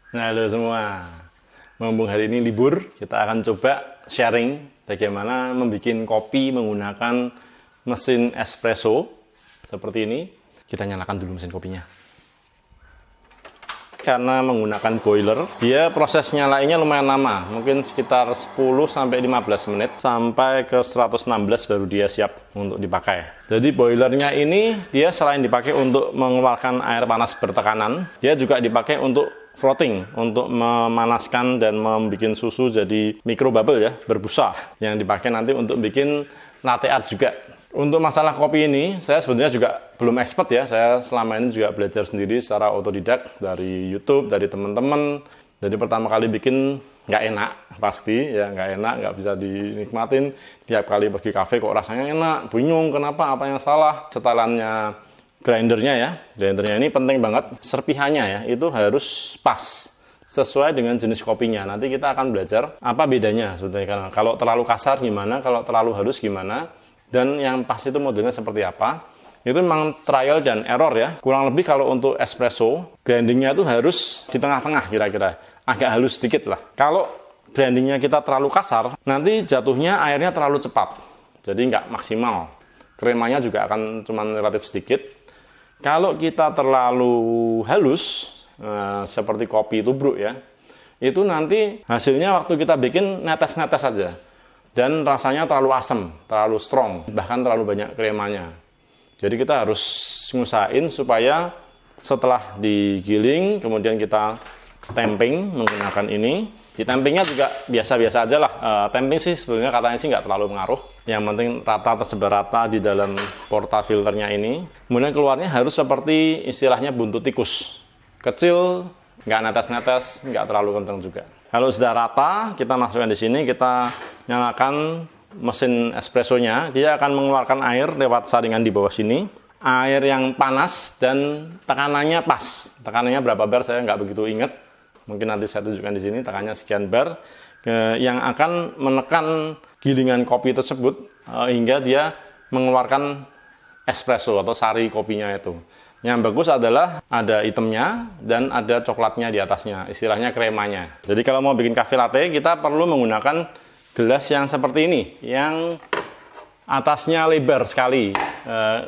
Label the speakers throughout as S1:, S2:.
S1: Nah, halo semua. Mumpung hari ini libur, kita akan coba sharing bagaimana membuat kopi menggunakan mesin espresso seperti ini. Kita nyalakan dulu mesin kopinya. Karena menggunakan boiler, dia proses nyalainnya lumayan lama, mungkin sekitar 10-15 menit sampai ke 116 baru dia siap untuk dipakai. Jadi boilernya ini dia selain dipakai untuk mengeluarkan air panas bertekanan, dia juga dipakai untuk frotting, untuk memanaskan dan membuat susu jadi microbubble ya, berbusa, yang dipakai nanti untuk bikin latte art juga. Untuk masalah kopi ini, saya sebenarnya juga belum expert ya. Saya selama ini juga belajar sendiri secara otodidak dari YouTube, dari teman-teman. Jadi pertama kali bikin nggak enak, pasti ya nggak enak, nggak bisa dinikmatin. Tiap kali pergi kafe kok rasanya enak, bingung kenapa, apa yang salah. Setelannya grindernya ya, grindernya ini penting banget. Serpihannya ya, itu harus pas sesuai dengan jenis kopinya. Nanti kita akan belajar apa bedanya sebetulnya. Kalau terlalu kasar gimana, kalau terlalu halus gimana. Dan yang pas itu modelnya seperti apa, itu memang trial dan error ya. Kurang lebih kalau untuk espresso, grindingnya itu harus di tengah-tengah kira-kira, agak halus sedikit lah. Kalau grindingnya kita terlalu kasar, nanti jatuhnya airnya terlalu cepat, jadi nggak maksimal. Kremanya juga akan cuma relatif sedikit. Kalau kita terlalu halus, seperti kopi tubruk ya, itu nanti hasilnya waktu kita bikin netes-netes saja. Dan rasanya terlalu asam, terlalu strong, bahkan terlalu banyak kremanya. Jadi kita harus ngusahain supaya setelah digiling, kemudian kita tamping menggunakan ini. Di tampingnya juga biasa-biasa aja lah. Tamping sih sebenarnya katanya sih nggak terlalu mengaruh. Yang penting rata, tersebar rata di dalam portafilternya ini. Kemudian keluarnya harus seperti istilahnya buntut tikus. Kecil, nggak netes-netes, nggak terlalu kencang juga. Kalau sudah rata, kita masukkan di sini, kita nyalakan mesin espressonya. Dia akan mengeluarkan air lewat saringan di bawah sini. Air yang panas dan tekanannya pas. Tekanannya berapa bar saya nggak begitu ingat. Mungkin nanti saya tunjukkan di sini, tekanannya sekian bar. Yang akan menekan gilingan kopi tersebut hingga dia mengeluarkan espresso atau sari kopinya itu. Yang bagus adalah ada hitamnya dan ada coklatnya di atasnya, istilahnya kremanya. Jadi kalau mau bikin cafe latte, kita perlu menggunakan gelas yang seperti ini, yang atasnya lebar sekali.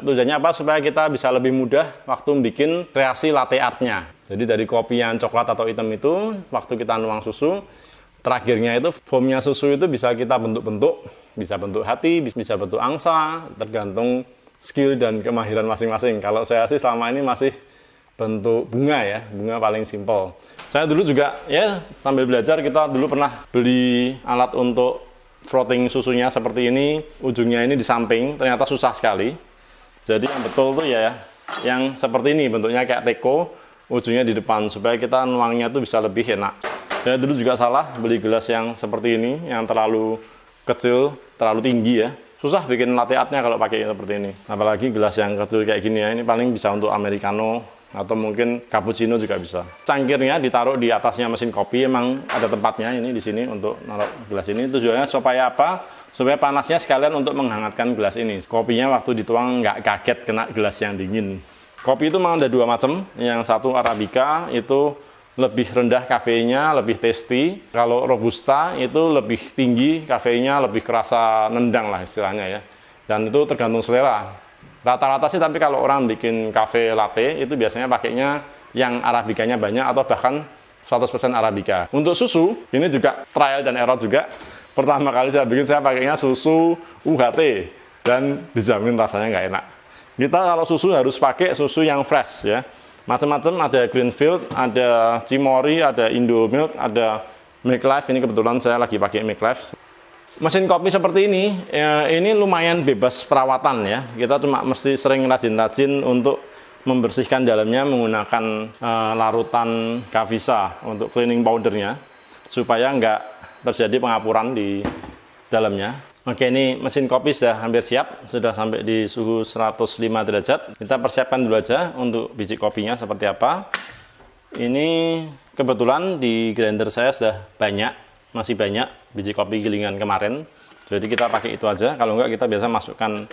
S1: Tujuannya apa? Supaya kita bisa lebih mudah waktu bikin kreasi latte artnya. Jadi dari kopi yang coklat atau hitam itu, waktu kita nuang susu, terakhirnya itu foamnya susu itu bisa kita bentuk-bentuk, bisa bentuk hati, bisa bentuk angsa, tergantung skill dan kemahiran masing-masing. Kalau saya sih selama ini masih bentuk bunga ya, bunga paling simpel. Saya dulu juga ya sambil belajar, kita dulu pernah beli alat untuk frotting susunya seperti ini, ujungnya ini di samping, ternyata susah sekali. Jadi yang betul tuh ya yang seperti ini, bentuknya kayak teko, ujungnya di depan, supaya kita nuangnya tuh bisa lebih enak. Saya dulu juga salah beli gelas yang seperti ini, yang terlalu kecil, terlalu tinggi ya. Susah bikin latte artnya kalau pakai seperti ini. Apalagi gelas yang kecil kayak gini ya, ini paling bisa untuk americano atau mungkin cappuccino juga bisa. Cangkirnya ditaruh di atasnya mesin kopi, emang ada tempatnya ini di sini untuk naruh gelas ini. Tujuannya supaya apa? Supaya panasnya sekalian untuk menghangatkan gelas ini. Kopinya waktu dituang nggak kaget kena gelas yang dingin. Kopi itu memang ada dua macam. Yang satu Arabica itu lebih rendah kafeinnya, lebih tasty. Kalau Robusta itu lebih tinggi kafeinnya, lebih kerasa nendang lah istilahnya ya. Dan itu tergantung selera. Rata-rata sih, tapi kalau orang bikin cafe latte itu biasanya pakainya yang Arabicanya banyak atau bahkan 100% Arabica. Untuk susu, ini juga trial dan error juga. Pertama kali saya bikin, saya pakainya susu UHT dan dijamin rasanya nggak enak. Kita kalau susu harus pakai susu yang fresh ya. Macam-macam, ada Greenfield, ada Cimory, ada Indomilk, ada Milk Life. Ini kebetulan saya lagi pakai Milk Life. Mesin kopi seperti ini lumayan bebas perawatan ya. Kita cuma mesti sering rajin-rajin untuk membersihkan dalamnya menggunakan larutan Cavisa untuk cleaning powdernya, supaya nggak terjadi pengapuran di dalamnya. Oke, ini mesin kopi sudah hampir siap, sudah sampai di suhu 105 derajat. Kita persiapkan dulu aja untuk biji kopinya seperti apa. Ini kebetulan di grinder saya sudah banyak, masih banyak biji kopi gilingan kemarin. Jadi kita pakai itu aja. Kalau enggak, kita biasa masukkan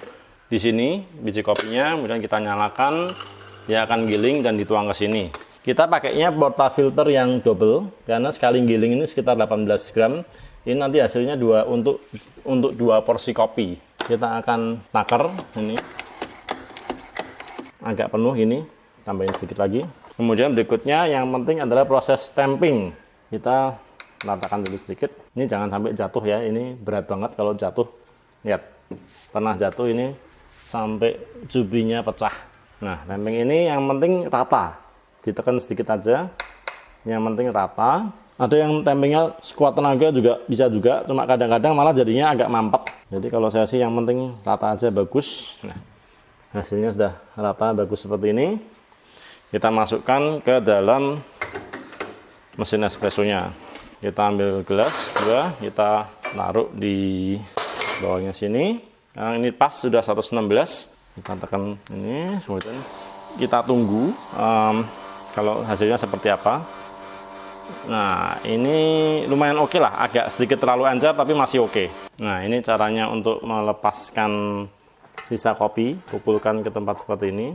S1: di sini biji kopinya, kemudian kita nyalakan, dia akan giling dan dituang ke sini. Kita pakainya portafilter yang double karena sekali giling ini sekitar 18 gram. Ini nanti hasilnya untuk 2 porsi kopi. Kita akan takar ini agak penuh ini, tambahin sedikit lagi. Kemudian berikutnya yang penting adalah proses stamping. Kita ratakan dulu sedikit. Ini jangan sampai jatuh ya. Ini berat banget kalau jatuh. Lihat, pernah jatuh ini sampai jubinya pecah. Nah, stamping ini yang penting rata. Ditekan sedikit aja, yang penting rata. Ada yang tampingnya sekuat tenaga juga bisa juga, cuma kadang-kadang malah jadinya agak mampet. Jadi kalau saya sih yang penting rata aja bagus. Nah, hasilnya sudah rata bagus seperti ini. Kita masukkan ke dalam mesin espressonya. Kita ambil gelas 2, kita taruh di bawahnya sini. Nah, ini pas sudah 116. Kita tekan ini, kemudian kita tunggu kalau hasilnya seperti apa. Nah, ini lumayan oke lah, agak sedikit terlalu encer tapi masih oke. Nah, ini caranya untuk melepaskan sisa kopi, kumpulkan ke tempat seperti ini.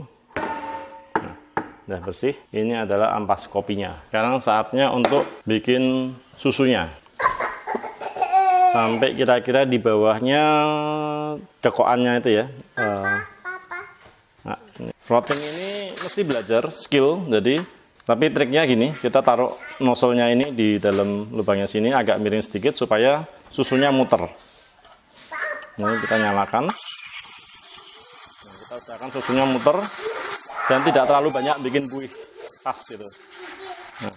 S1: Nah, udah bersih. Ini adalah ampas kopinya. Sekarang saatnya untuk bikin susunya. Sampai kira-kira di bawahnya dekokannya itu ya. Nah, frotting ini mesti belajar skill, tapi triknya gini, kita taruh nozzle-nya ini di dalam lubangnya sini agak miring sedikit supaya susunya muter. Ini kita nyalakan. Nah, kita usahakan susunya muter dan tidak terlalu banyak bikin buih pas gitu. Nah,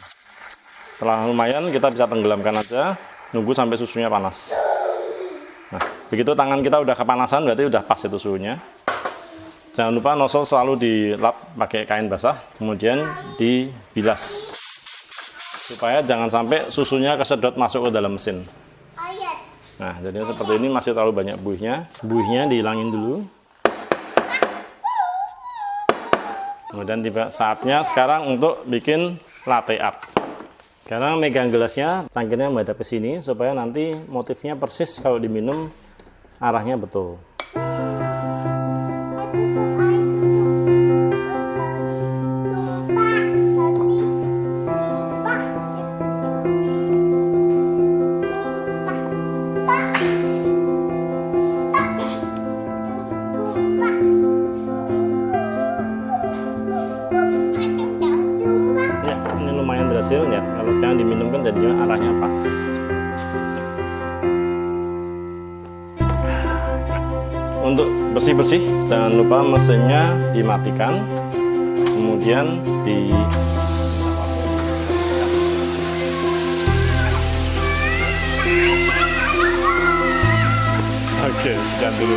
S1: setelah lumayan kita bisa tenggelamkan aja, nunggu sampai susunya panas. Nah, begitu tangan kita udah kepanasan berarti udah pas itu suhunya. Jangan lupa nozzle selalu dilap pakai kain basah, kemudian dibilas supaya jangan sampai susunya kesedot masuk ke dalam mesin. Nah, jadi seperti ini masih terlalu banyak buihnya dihilangin dulu. Kemudian tiba saatnya sekarang untuk bikin latte art. Sekarang megang gelasnya, cangkirnya menghadap ke sini supaya nanti motifnya persis kalau diminum arahnya betul. Ya, kalau sekarang diminum kan jadinya arahnya pas. Untuk bersih-bersih jangan lupa mesinnya dimatikan, kemudian Oke, jangan dulu.